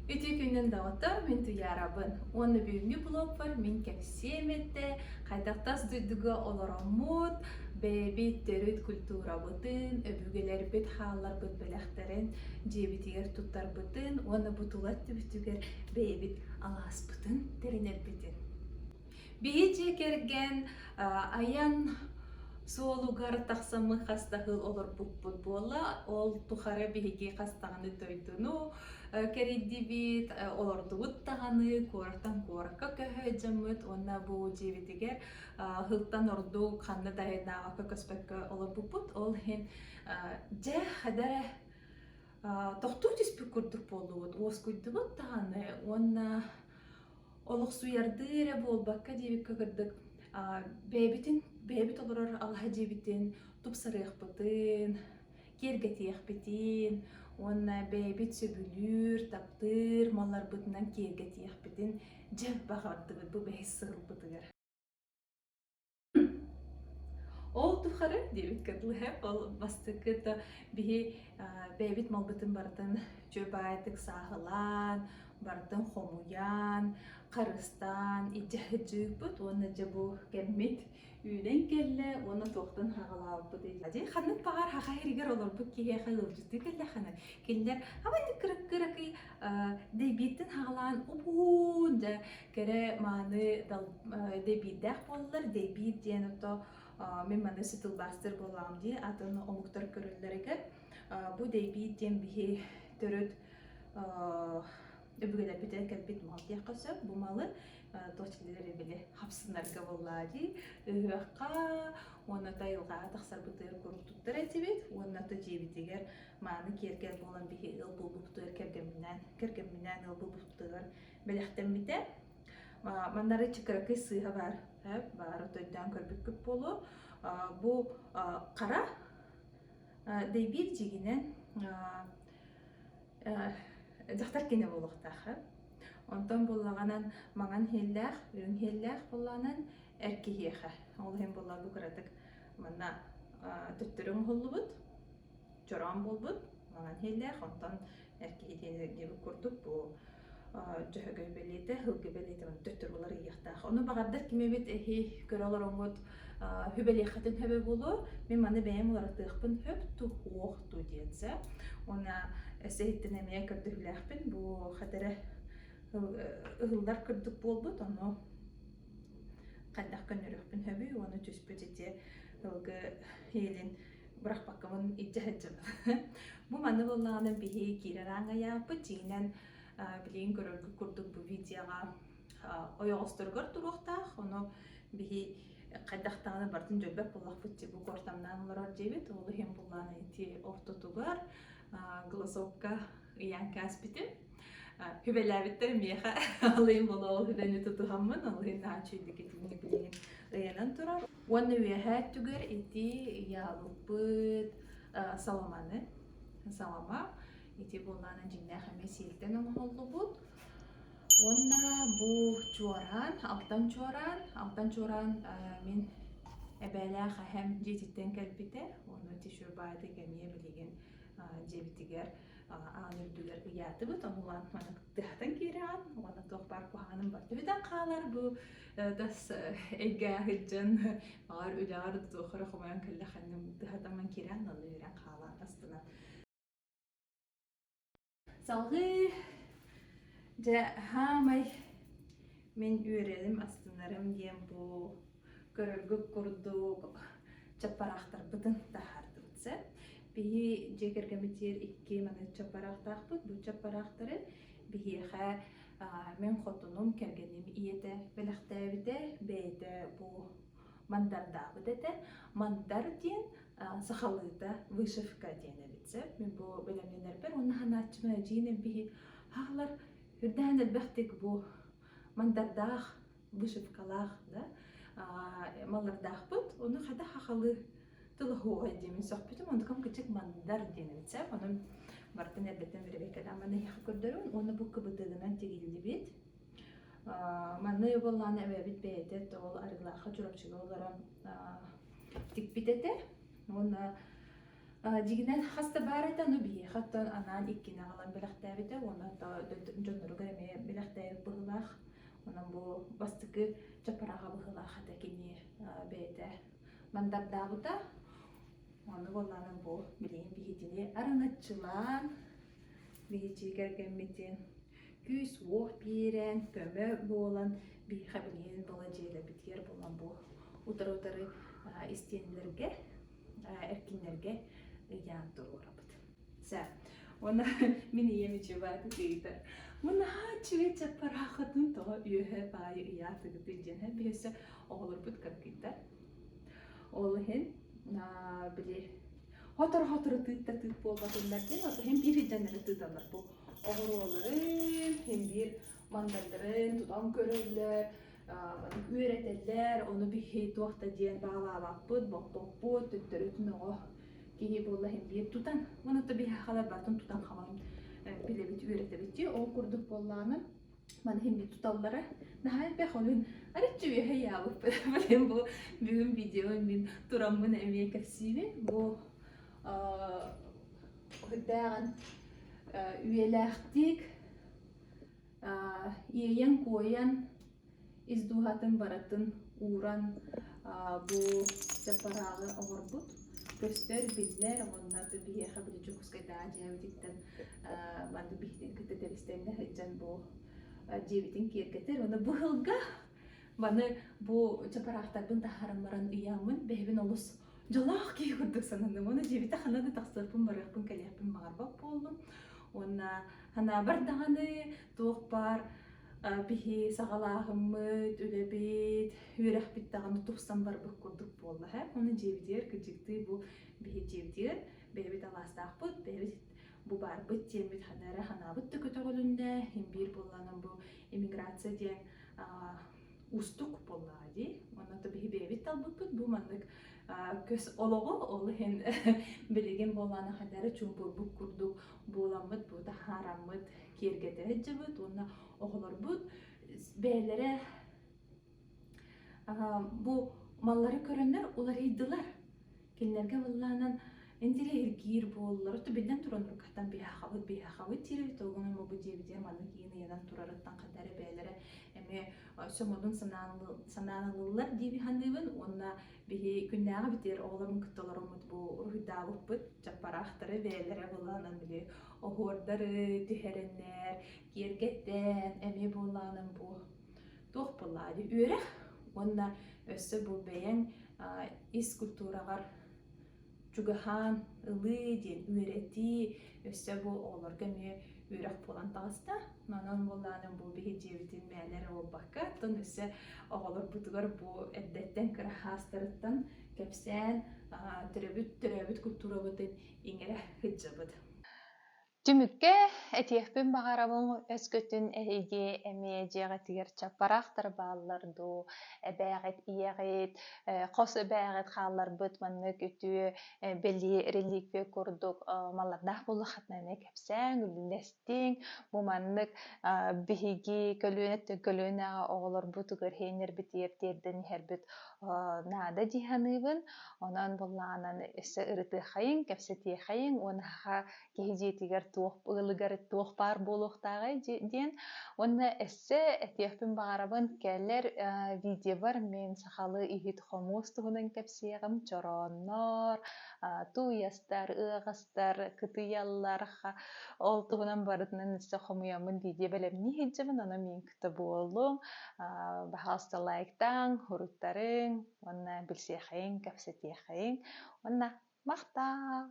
Ütü günden dağıtta min tuyarabın. Onu büyüğünü blog var, min kepsiyemette, kaydaktas düdüge olaramut, bebit törüt kultura bıtın, öbügeler bit hallar bit belekterin, cebitiger tutar bıtın, onu butulat bütüger bebit alas bıtın, teriner bitin. Bihice kergen ayan Суолугар тахсамы хастахыл олор буппут буола, ол тухара биһиги хастаганы тойдуну, кериддибит, олордугут таганы, куарттан куаракка көһөйжаммыт, онна бу жебитигер хылтан орду ханна дайнага көспеккө олор буппут, ол хин же хадаре тохтутис пүкүрдүк болуут, оскуйдубут таганы, онна олох суярдыра болбакка дебикка кырдык бебит олорор алха жебитин тупсарыах бытын, кергетиях битин, онна бебит сөбүлүр, таптыр, малар бытынан кергетиях битин, жеп багардыбыт бу бехис сыгыл бытыгар. Ол тухары дебит кыдлы хеп, ол бастыкыта бихи бебит малбытын бартын жөбайтык сахылан, бартын хомуян, Карыстан, ичэхэджүүбүт, уонна жабу кэммит үйден келле, уонна туохтан хагалааббыт. Ади ханнык багар хахахиригер олорбут кихе хагылжыты келле хана. Келлер, хавайны кырак-кыракы дебиттен хагалаан убуун да кере мааны дебиддах боллар, дебид диэн ото мен маны сытылбастыр болаам ди, атын омуктар көрүллеригер. Бу дебид диэн бихи төрөт Öbürler biten kelbet mal yakası bu malı toçkileri bile hapsınlarga bolladı. Öhqa ona tayılga taksar bıtır kurup tuttur etibet. Ona da jebitiger mani kerker bolan bihi ıl buluptur kerkeminden ıl buluptur belekten bite. Manları çıkırakı sıyha var. Var öteden körbük köp bolu. Bu kara deybir jiginen Захтар кине болохтаха. Онтон боллаганан маңан хеллах, үрүн хеллах болланан эркихеха. Ол хем болла бу кыратык манна төттөрүн холлубут, жоран болбут, маңан хеллах, онтон эркихеден деп көрдүк бу жөһөгө белете, хылгы белете мен төттөр болар ыяктах. Ону багардар кимебет эхи көрөлөр оңгот хүбелехатын хөбө болу, мен маны бэм олараттыхпын хөп ту хуох ту диетсе. Она эсэхиттен эмие көрдүлэхпин, бу хатары ыгылдар көрдүк болбут, ону кайдах көнөрөхпүн хөбү, ону түспүт ити ылгы хиелин бырак баккамын итжэхэджэм. Бу маны боллаганын бихи кирараңа яапы, жигинен билейин көрөлгү курдук бу видеога ойоғостөргөр туруктах, ону бихи кайдахтаганы бартын жөбөп боллахпыт бу кортамнан олорор жебит, олу хем булланы ити ортотугар глазовка иян каспити. Хүбеләбиттер меха алыйын болу ол хүбәні тұтығамын, алыйын наачүйдік етіміне білеген ұянан тұрар. Оны өйәхәт түгер еті ялыппыт саламаны. Салама, еті болғанын жиннәқ әме селтен оңғолы бұд. Оны бұл чуаран, алтан чуаран мен әбәләқ әхәм жететтен кәлбіті. Оны тешір байды кәмие білеген жебитигер aanırdılar uyatı tonulan mana tıhtan kiran ona tohbar kuhanın var tüden qalar bu das egahıcan var ular tohra xuman kelle xanım tıhtan man kiran alıran qalar aslında salgı ja hamay men ürelim aslınlarım diyem bu görülgük kurduk çaparaqtar bıdın tahardı bitse bihi jekергемитер икки маны чапарахтахпыт, бу чапарахтары бихиха мен хотунум кергеним иете белехтебите бейте бу мандарда бете мандар диен сахалыта вышивка диен битсе мен бу белемнер бер оны ханачма жине бихи хаглар үрдән элбәхтек бу мандардах вышивкалах да маллардахпыт оны хада хахалы Тылху әдемін соқпетім, оны кім күтік мандар денімтсе, оның бартын әрбеттен беребек адаманы яқы көрдірін, оны бұл күбітігінен тегілді бет. Маны болланы әбәбет бәйдет, ол арылаға жүрапшығы оларын тік бітеті. Оны Дигинен хаста барыта ну бие хаттан анан иккине алан белехтәбите оны та жоннору гереме белехтәбит быһылах онан бу бастыкы чапарага быһылах ата кини бейте мандардабыта оны болланын бу билейин бихитини араңаччылан бихичи кергеммитин күс уох пирен көмө болан биха билейин бола жейле битер болан бу утары истенлерге эркинлерге яан турурабыт. Сä, ona mini yemici vardı deydi. Mına çiğ çaparağıdın da üye bayı yatıgı diyeceğine birisi olur bud kapıda. Olhin bile hatır tıt bolbatınlar diye o hem bir janere tıtanlar bu. Oğurların hem bir mandalların tutam körürler üreteller onu bir heyt vakta diyen bağlabak bud bok tüttürütün o киһи буолла химбиир тутан уну биһа халар бартын тутан хамам билебит үөретебитти ол курдук боллааны ман химби туталлара нахай бехолун ариччи биһа яабып билем бу бүгүн видео мин тураммын эмие кепсиби бу даган үелэхтик иэйэн куоян издуухатын баратын ууран бу сепарагы оҕорбут göster biller onlar da bir haberi çok sıkıntı acayipten bandı bihtin kıta teristende hıcan bu cevitin kirketer ona bu hılga bana bu çaparaktarın taharamların iyamın behbin olus jalak ki hurduk sananım ona cevite hanadı taksırpın barıqpın kaliyapın mağarbak oldum ona hana bardağını tuğpar bihi sağalağımıt, ülebit, hürek bittağını tuğsan barbık kurduk bolla ha. Onu cevdiyer, gıcıktı bu bihi cevdiyer. Behbit alastaq bud, behbit bu barbıt cemit hanara hanabıt da kötü olunde. Hem bir bollanın bu emigrasiya diyen ustuk bolladı. Ona da bihi behbit talbıt bud, bu manlık kös oloğu olu hen bilegen bollanın hanara çumbur kurduk. Bolamıt, bu da haramıt, kergete hecabıt. Ona oğullar bu beylere bu malları körünler olar heydiler. Kenlerge vallanan endire ergir bollar. Otu bilden turanır kahtan biha xavit tiri. Toğunun bu cebidir mallık yine yadan turarıttan kadar beylere eme sömodun sananılılar diye hanıvın. Ona bihi günnağı bitir oğların kıttaları umut bu ruhidavuk bud. Çaparahtırı beylere vallanan bile oğurdarı, tüherenler, gergetten, eme bollanın bu tuğ bolladı. Üyerek, ona össe bu beyen is kulturagar çugahan, ılı diyen üyereti, össe bu olur gemi üyerek bolan tağısta. Nanan bollanın bu bihi cevitin meğleri ol bakka. Ton össe olur butugar bu eddetten kıra hastırıttan kepsen türebüt kultura bıdın ingere hıccabıd. Түмүкке этиэхпин баҕарабын өскөтүн эһиги эмиэдьиэҕэ тигэр чаппарахтар баалларду эбээҕит иэҕит хос эбээҕит хаалларбыт маннык үтүө белии реликвия курдук маллардаах буллахатнаны кэпсээҥ үллэстиҥ бу маннык биһиги көлүөнэҕэ оҕолорбут ыгырһиэннэр битиэп тиэрдэн иһэрбит наада диһаныыбын онон буллаанан эсэ ырытыахайыҥ кэпсэтиэхайыҥ уонаха киһи ылыгар туохпаар буолуохтааҕай диэн уонна эссе этиэхпин баҕарабын кэллэр видеобар мен сахалы иһит хомуус туһунан кэпсиэҕим чорооннор туйастар ыаҕастар кытыйаллар ол туһунан барытынан эссе хомуйаммын видео бэлэмни хиджибин оно миин кыта буоллуҥ баһаалста лайктаң хуруттарыҥ уонна билсиэхайыҥ кэпсэтиэхайыҥ уонна махтаал